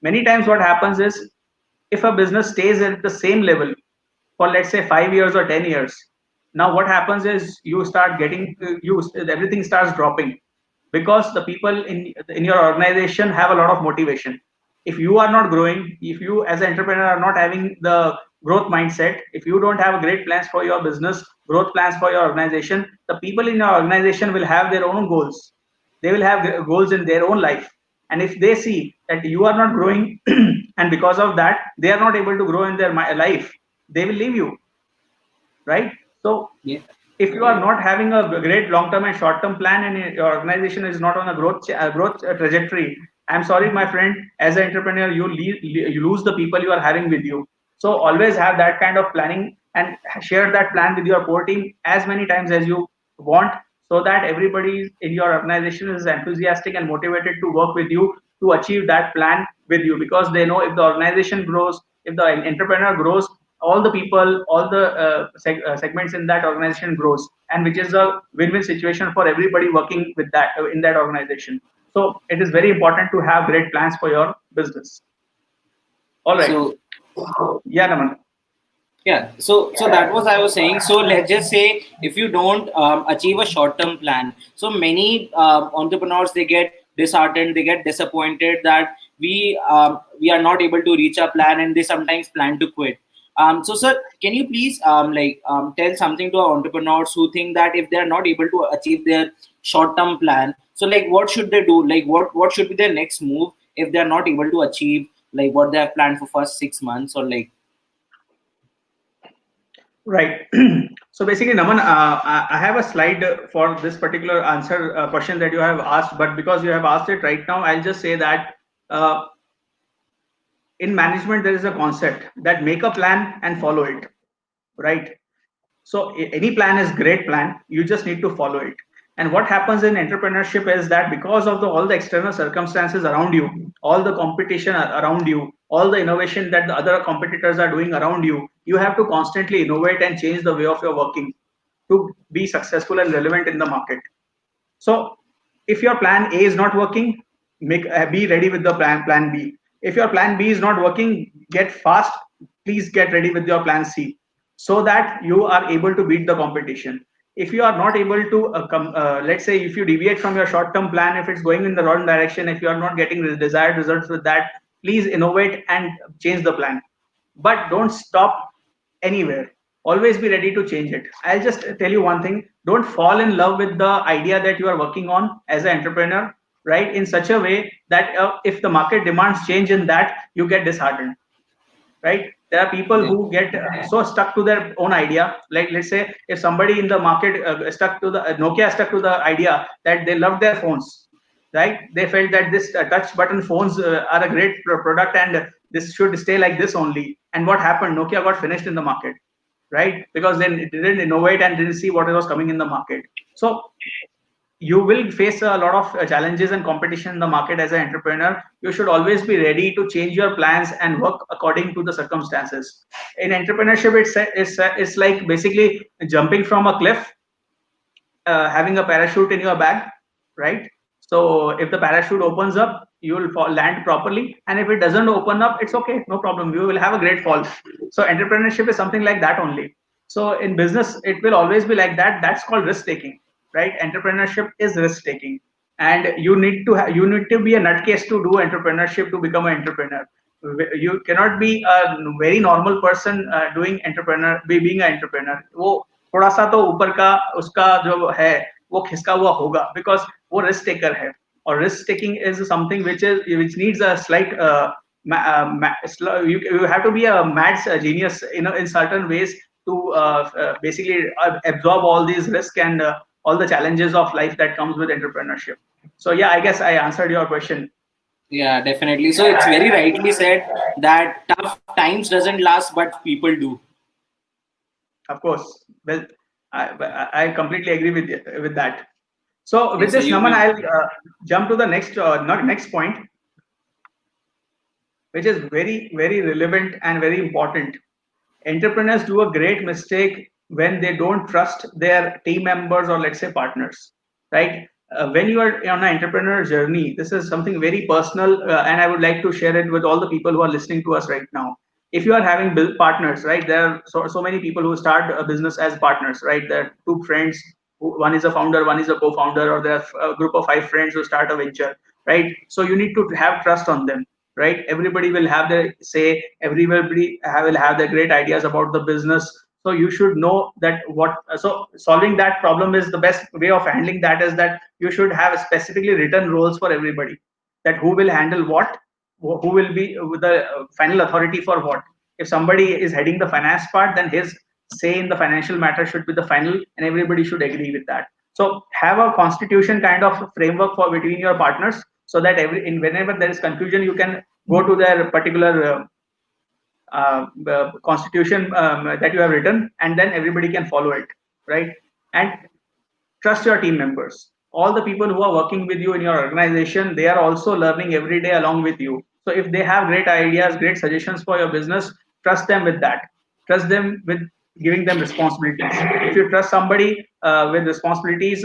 Many times what happens is, if a business stays at the same level for, let's say, 5 years or 10 years, now what happens is you start getting everything starts dropping, because the people in your organization have a lot of motivation. If you are not growing, if you as an entrepreneur are not having the growth mindset, if you don't have great plans for your business, growth plans for your organization, the people in your organization will have their own goals. They will have goals in their own life, and if they see that you are not growing and because of that they are not able to grow in their life, they will leave you, right? So Yeah. if you are not having a great long term and short term plan, and your organization is not on a growth trajectory, I'm sorry, my friend, as an entrepreneur, you lose the people you are having with you. So always have that kind of planning, and share that plan with your core team as many times as you want, so that everybody in your organization is enthusiastic and motivated to work with you to achieve that plan with you, because they know if the organization grows, if the entrepreneur grows, all the people, all the segments in that organization grows, and which is a win-win situation for everybody working with that in that organization. So it is very important to have great plans for your business. All right. So Yeah, Naman. yeah, so that was I was saying. So let's just say if you don't achieve a short-term plan, so many entrepreneurs, they get disheartened, they get disappointed that we are not able to reach our plan, and they sometimes plan to quit. So sir, can you please tell something to our entrepreneurs who think that if they are not able to achieve their short-term plan, so like what should they do? Like what should be their next move if they are not able to achieve like what they have planned for first 6 months, or like. Right. So basically, Naman, I have a slide for this particular answer question that you have asked, but because you have asked it right now, I'll just say that uh, in management there is a concept that make a plan and follow it, right? So any plan is great plan, you just need to follow it. And what happens in entrepreneurship is that because of all the external circumstances around you, all the competition around you, all the innovation that the other competitors are doing around you, you have to constantly innovate and change the way of your working to be successful and relevant in the market. So if your plan A is not working, make be ready with the plan B. If your plan B is not working, get fast. Please get ready with your plan C, so that you are able to beat the competition. If you are not able to let's say if you deviate from your short term plan, if it's going in the wrong direction, if you are not getting the desired results with that, please innovate and change the plan, but don't stop anywhere. Always be ready to change it. I'll just tell you one thing: don't fall in love with the idea that you are working on as an entrepreneur, right, in such a way that if the market demands change in that, you get disheartened, right? There are people Yeah. who get so stuck to their own idea. Like, let's say if somebody in the market stuck to the Nokia stuck to the idea that they love their phones, right? They felt that this touch button phones are a great product, and this should stay like this only. And what happened? Nokia got finished in the market, right? Because then it didn't innovate and didn't see what was coming in the market. So you will face a lot of challenges and competition in the market as an entrepreneur. You should always be ready to change your plans and work according to the circumstances. In entrepreneurship, it's like basically jumping from a cliff, having a parachute in your bag, right? So if the parachute opens up, you will land properly, and if it doesn't open up, it's okay, no problem. You will have a great fall. So entrepreneurship is something like that only. So in business, it will always be like that. That's called risk taking, right? Entrepreneurship is risk taking, and you need to be a nutcase to do entrepreneurship, to become an entrepreneur. You cannot be a very normal person doing being an entrepreneur. वो थोड़ा सा तो ऊपर का उसका जो है वो खिसका हुआ होगा, because वो risk taker है. Or risk taking is something which needs a slight you have to be a mad genius in certain ways to basically absorb all these risks and all the challenges of life that comes with entrepreneurship. So yeah, I guess I answered your question. Yeah, definitely. So it's very rightly said that tough times doesn't last, but people do. Of course. Well, I completely agree with that. So with Yes, sir. this, Naman, You I'll jump to the next point, which is very relevant and very important. Entrepreneurs do a great mistake when they don't trust their team members, or let's say partners, right? When you are on an entrepreneur journey, this is something very personal, and I would like to share it with all the people who are listening to us right now. If you are having partners, right, there are so many people who start a business as partners, right? There are two friends, one is a founder, one is a co-founder, or there are a group of five friends who start a venture, right? So you need to have trust on them, right? Everybody will have their say, everybody will have their great ideas about the business. So you should know that what, so solving that problem is the best way of handling that, is that you should have specifically written roles for everybody, that who will handle what, who will be the final authority for what. If somebody is heading the finance part, then his say in the financial matter should be the final, and everybody should agree with that. So have a constitution kind of framework for between your partners, so that whenever there is confusion, you can go to their particular constitution that you have written, and then everybody can follow it, right? And trust your team members. All the people who are working with you in your organization, they are also learning every day along with you. So if they have great ideas, great suggestions for your business, trust them with that. Trust them with giving them responsibilities. If you trust somebody with responsibilities,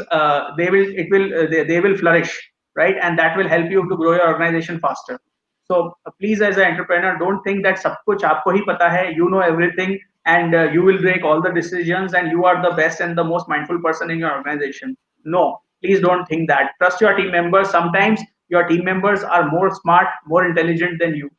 they will flourish, right? And that will help you to grow your organization faster. So please, as an entrepreneur, don't think that सब कुछ आपको ही पता है, you know everything, and you will make all the decisions, and you are the best and the most mindful person in your organization. No, please don't think that. Trust your team members. Sometimes your team members are more smart, more intelligent than you.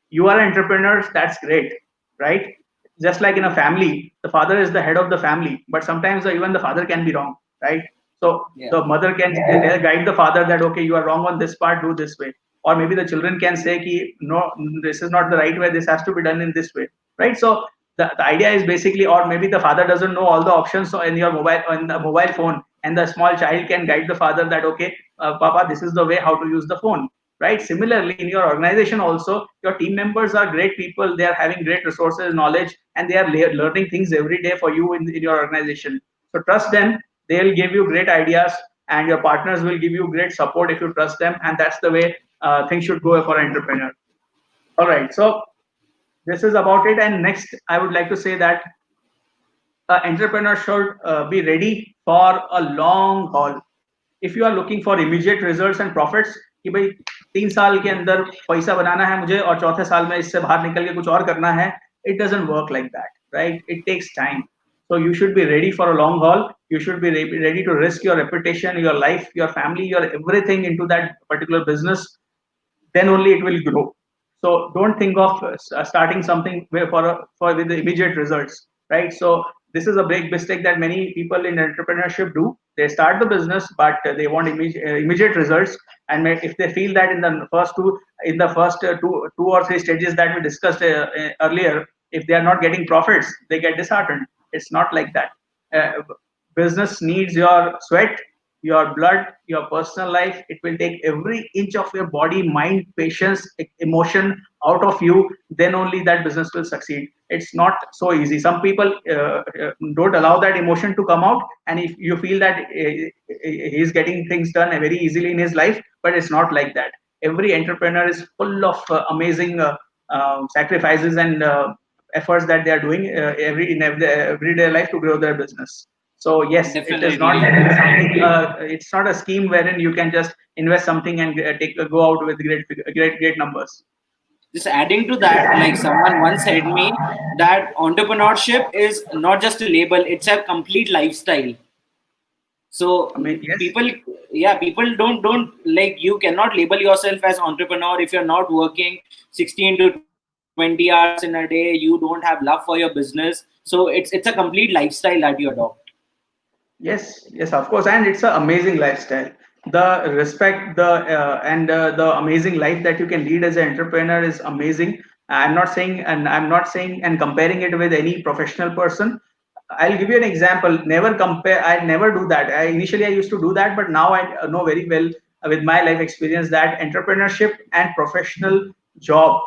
You are entrepreneurs, that's great, right? Just like in a family, the father is the head of the family, but sometimes even the father can be wrong, right? So yeah. the mother can guide the father that, okay, you are wrong on this part, do this way. Or maybe the children can say ki, no, this is not the right way, this has to be done in this way, right? So the idea is basically, or maybe the father doesn't know all the options in your mobile phone, and the small child can guide the father that, okay, papa, this is the way how to use the phone, right? Similarly, in your organization also, your team members are great people, they are having great resources, knowledge, and they are learning things every day for you in your organization. So trust them, they'll give you great ideas, and your partners will give you great support if you trust them, and that's the way things should go for an entrepreneur. All right, so this is about it. And next, I would like to say that entrepreneur should be ready for a long haul. If you are looking for immediate results and profits, कि भाई 3 साल के अंदर पैसा बनाना है मुझे और चौथे साल में इससे बाहर निकल के कुछ और करना है, it doesn't work like that, right? It takes time. So you should be ready for a long haul. You should be ready to risk your reputation, your life, your family, your everything into that particular business. Then only it will grow. So don't think of starting something for with the immediate results, right? So this is a big mistake that many people in entrepreneurship do. They start the business, but they want immediate results. And if they feel that in the first two or three stages that we discussed earlier, if they are not getting profits, they get disheartened. It's not like that. Uh, Business needs your sweat, your blood, your personal life. It will take every inch of your body, mind, patience, emotion out of you. Then only that business will succeed. It's not so easy. Some people don't allow that emotion to come out, and if you feel that he's getting things done very easily in his life, but it's not like that. Every entrepreneur is full of amazing sacrifices and efforts that they are doing in everyday life to grow their business. So yes, it is not Definitely. something. It's not a scheme wherein you can just invest something and go out with great numbers. Just adding to that, like someone once said me that entrepreneurship is not just a label, it's a complete lifestyle. So I mean, yes, people, yeah, people don't like, you cannot label yourself as entrepreneur if you're not working 16 to 20 hours in a day. You don't have love for your business. So it's a complete lifestyle that you adopt. yes, of course, and it's an amazing lifestyle. The respect, the amazing life that you can lead as an entrepreneur is amazing. I'm not saying and comparing it with any professional person. I'll give you an example. Never compare. I never do that. I used to do that, but now I know very well with my life experience that entrepreneurship and professional job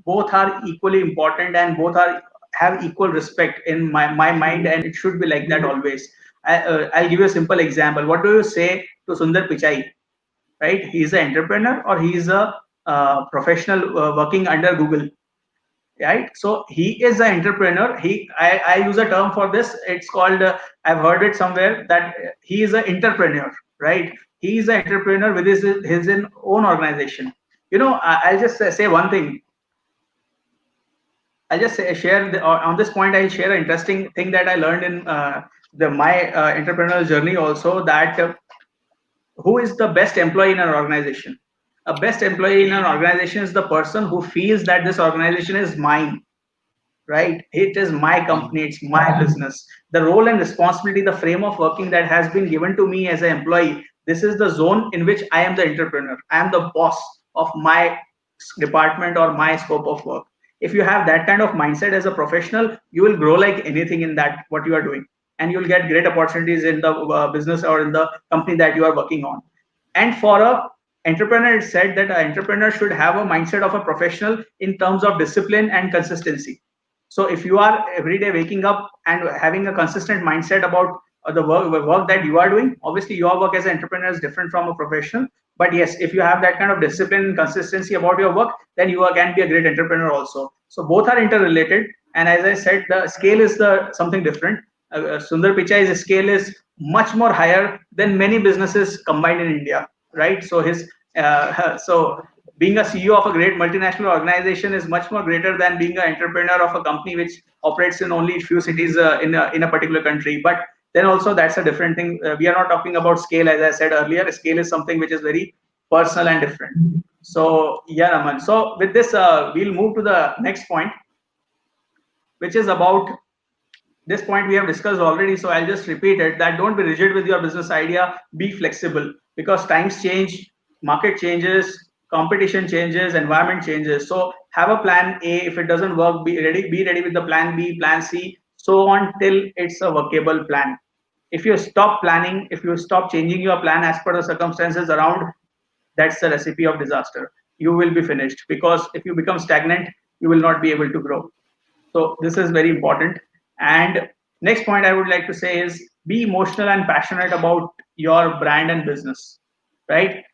both are equally important, and both are have equal respect in my mind, and it should be like that always. I'll give you a simple example. What do you say to Sundar Pichai? Right? He is an entrepreneur, or he is a professional working under Google, right? So he is an entrepreneur. I use a term for this. It's called, I've heard it somewhere, that he is an entrepreneur, right? He is an entrepreneur with his own organization. I'll just say one thing. I'll just share on this point. I'll share an interesting thing that I learned in my entrepreneurial journey also, that who is the best employee in an organization? A best employee in an organization is the person who feels that this organization is mine, right? It is my company, it's my business. The role and responsibility, the frame of working that has been given to me as an employee, this is the zone in which I am the entrepreneur. I am the boss of my department or my scope of work. If you have that kind of mindset as a professional, you will grow like anything in that what you are doing, and you'll get great opportunities in the business or in the company that you are working on. And for a entrepreneur, it's said that an entrepreneur should have a mindset of a professional in terms of discipline and consistency. So if you are every day waking up and having a consistent mindset about the work that you are doing, obviously your work as an entrepreneur is different from a professional. But yes, if you have that kind of discipline and consistency about your work, then can be a great entrepreneur also. So both are interrelated. And as I said, the scale is something different. Sundar Pichai's scale is much more higher than many businesses combined in India, right? So being a CEO of a great multinational organization is much more greater than being an entrepreneur of a company which operates in only a few cities in a particular country. But then also that's a different thing. We are not talking about scale, as I said earlier. Scale is something which is very personal and different. So yeah, Raman. So with this, we'll move to the next point, which is about this point we have discussed already. So I'll just repeat it, that don't be rigid with your business idea. Be flexible, because times change, market changes, competition changes, environment changes. So have a plan A. If it doesn't work, be ready with the plan B, plan C, so on till it's a workable plan. If you stop planning, if you stop changing your plan as per the circumstances around, that's the recipe of disaster. You will be finished, because if you become stagnant, you will not be able to grow. So this is very important. And next point I would like to say is, be emotional and passionate about your brand and business, right?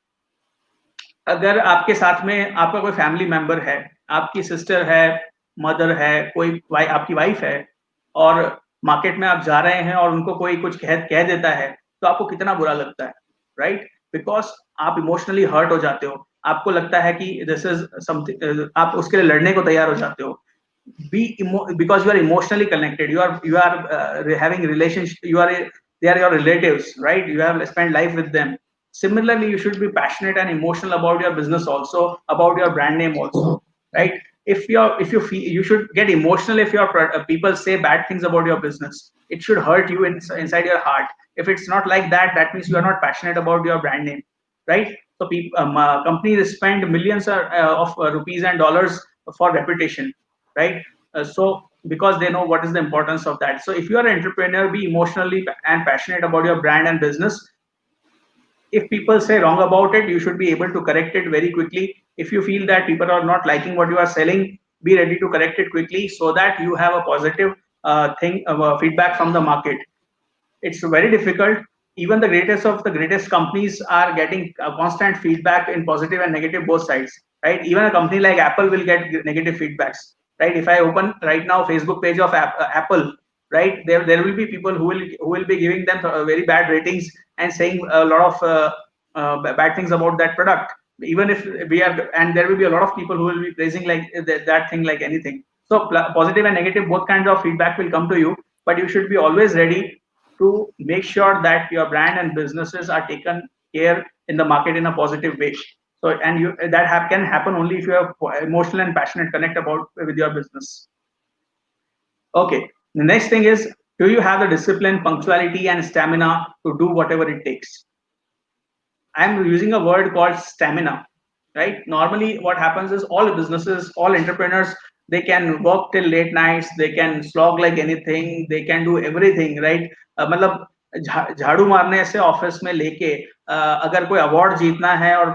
अगर आपके साथ में आपका कोई family member है, आपकी sister है, mother है, कोई आपकी वाइफ है, और मार्केट में आप जा रहे हैं और उनको कोई कुछ कह देता है, तो आपको कितना बुरा लगता है, राइट? बिकॉज आप इमोशनली हर्ट हो जाते हो, आपको लगता है कि दिस इज समथिंग, आप उसके लिए लड़ने को तैयार हो जाते हो. Because you are emotionally connected, you are having relationship, they are your relatives, right? You have spent life with them. Similarly, you should be passionate and emotional about your business also, about your brand name also, right? If you feel, you should get emotional if your people say bad things about your business. It should hurt you inside your heart. If it's not like that, that means you are not passionate about your brand name, right? So companies spend millions of rupees and dollars for reputation, right? So because they know what is the importance of that. So if you are an entrepreneur, be emotionally and passionate about your brand and business. If people say wrong about it, you should be able to correct it very quickly. If you feel that people are not liking what you are selling, be ready to correct it quickly, so that you have a positive feedback from the market. It's very difficult. Even the greatest of the greatest companies are getting constant feedback in positive and negative both sides, right? Even a company like Apple will get negative feedbacks, right? If I open right now Facebook page of Apple, right, there will be people who will be giving them very bad ratings and saying a lot of bad things about that product. Even if we are, and there will be a lot of people who will be praising like that thing like anything. So positive and negative both kinds of feedback will come to you, but you should be always ready to make sure that your brand and businesses are taken care in the market in a positive way. So, and can happen only if you have emotional and passionate connect about with your business. Okay, the next thing is, do you have the discipline, punctuality, and stamina to do whatever it takes? I'm using a word called stamina, right? Normally, what happens is, all businesses, all entrepreneurs, they can work till late nights, they can slog like anything, they can do everything, right? झाड़ू मारने से office में लेके अगर कोई award जीतना है और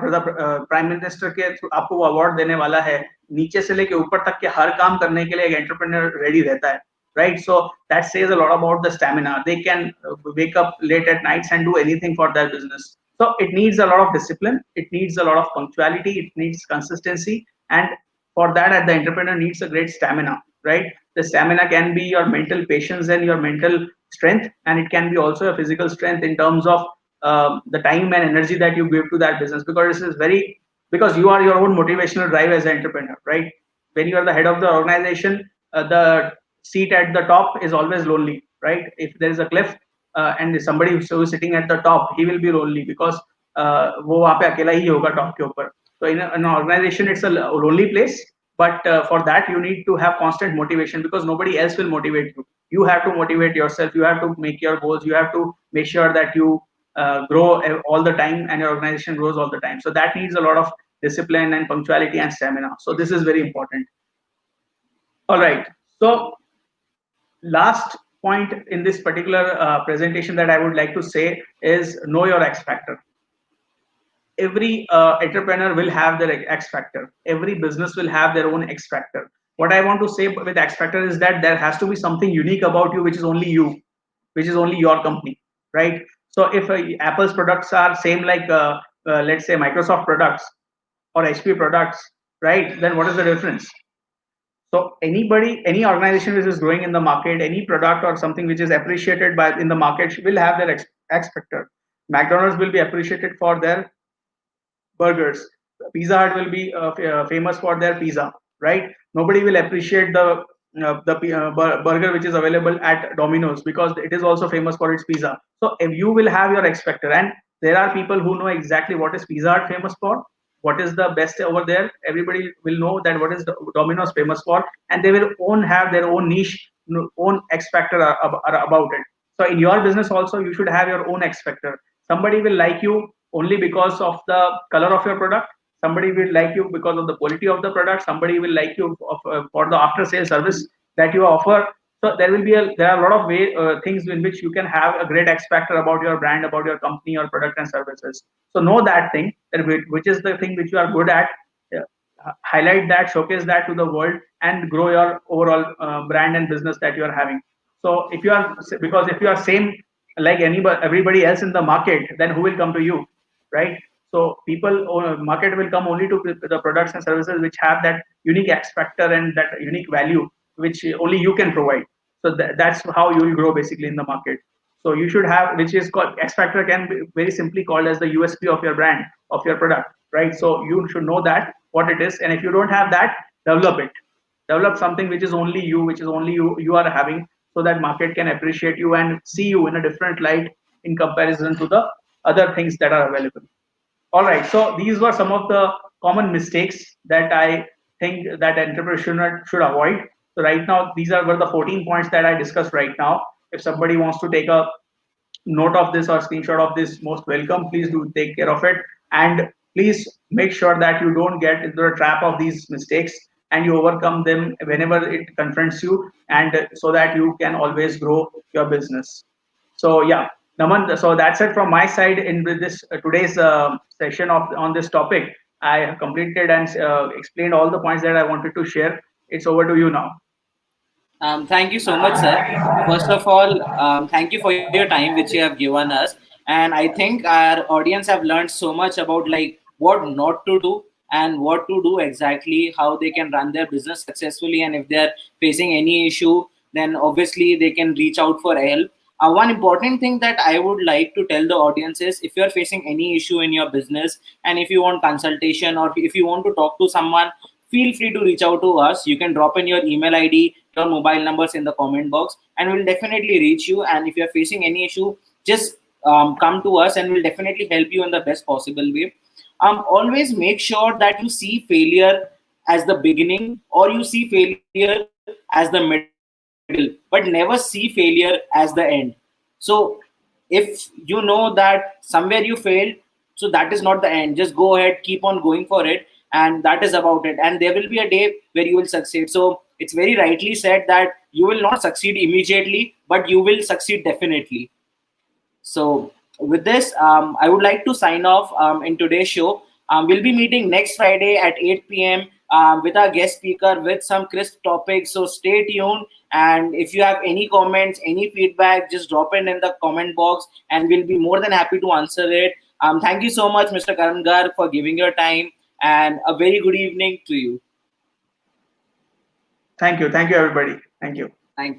प्राइम मिनिस्टर के आपको वो अवार्ड देने वाला है, नीचे से लेके ऊपर तक के हर काम करने के लिए एक एंटरप्रेन्योर रेडी रहता है, right? So that says a lot about the stamina. They can wake up late at nights and do anything for their business. So it needs a lot of discipline, it needs a lot of punctuality, it needs consistency, and for that the entrepreneur needs a great stamina, right? The stamina can be your mental patience and your mental strength, and it can be also a physical strength in terms of the time and energy that you give to that business, because this is very, because you are your own motivational drive as an entrepreneur, right? When you are the head of the organization, the seat at the top is always lonely, right? If there is a cliff and somebody who is sitting at the top, he will be lonely because वो वहाँ पे अकेला ही होगा top के ऊपर. So in an organization, it's a lonely place, but for that you need to have constant motivation, because nobody else will motivate you. You have to motivate yourself, you have to make your goals, you have to make sure that you grow all the time and your organization grows all the time. So that needs a lot of discipline and punctuality and stamina. So this is very important. All right. So last point in this particular presentation that I would like to say is know your X factor. Every entrepreneur will have their X factor. Every business will have their own X factor. What I want to say with X factor is that there has to be something unique about you, which is only you, which is only your company, right? So if Apple's products are same like let's say Microsoft products or HP products, right? Then what is the difference? So anybody, any organization which is growing in the market, any product or something which is appreciated by in the market will have their X factor. McDonald's will be appreciated for their burgers. Pizza Hut will be famous for their pizza, right? Nobody will appreciate the burger which is available at Domino's because it is also famous for its pizza. So if you will have your X factor, and there are people who know exactly what is Pizza Hut famous for, what is the best over there. Everybody will know that what is Domino's famous for, and they will have their own niche, own X factor about it. So in your business also, you should have your own X factor. Somebody will like you only because of the color of your product. Somebody will like you because of the quality of the product. Somebody will like you for the after sales service that you offer. So there are a lot of things in which you can have a great X factor about your brand, about your company, or product and services. So know that thing, which is the thing which you are good at. Highlight that, showcase that to the world, and grow your overall brand and business that you are having. So if you are, because if you are same like everybody else in the market, then who will come to you, right? So market will come only to the products and services which have that unique X factor and that unique value which only you can provide. So that's how you will grow basically in the market. So you should have, which is called X factor, can be very simply called as the USP of your brand, of your product, right? So you should know that what it is, and if you don't have that, develop it. Develop something which is only you, you are having, so that market can appreciate you and see you in a different light in comparison to the other things that are available. All right, so these were some of the common mistakes that I think that entrepreneur should avoid. So right now, were the 14 points that I discussed right now. If somebody wants to take a note of this or screenshot of this, most welcome. Please do take care of it, and please make sure that you don't get into the trap of these mistakes and you overcome them whenever it confronts you, and so that you can always grow your business. So yeah, Naman, so that's it from my side in with this today's session on this topic. I have completed and explained all the points that I wanted to share. It's over to you now. Thank you so much, sir. First of all, thank you for your time which you have given us. And I think our audience have learned so much about like what not to do and what to do exactly, how they can run their business successfully, and if they are facing any issue, then obviously they can reach out for help. One important thing that I would like to tell the audience is if you are facing any issue in your business and if you want consultation or if you want to talk to someone, feel free to reach out to us. You can drop in your email ID, your mobile numbers in the comment box, and we'll definitely reach you. And if you're facing any issue, just come to us and we'll definitely help you in the best possible way. Always make sure that you see failure as the beginning or you see failure as the middle, but never see failure as the end. So if you know that somewhere you failed, so that is not the end. Just go ahead, keep on going for it, and that is about it. And there will be a day where you will succeed. So it's very rightly said that you will not succeed immediately, but you will succeed definitely. So with this, I would like to sign off in today's show. We'll be meeting next Friday at 8 p.m. With our guest speaker with some crisp topics. So stay tuned. And if you have any comments, any feedback, just drop it in the comment box and we'll be more than happy to answer it. Thank you so much, Mr. Karan Garg, for giving your time and a very good evening to you. Thank you. Thank you, everybody. Thank you.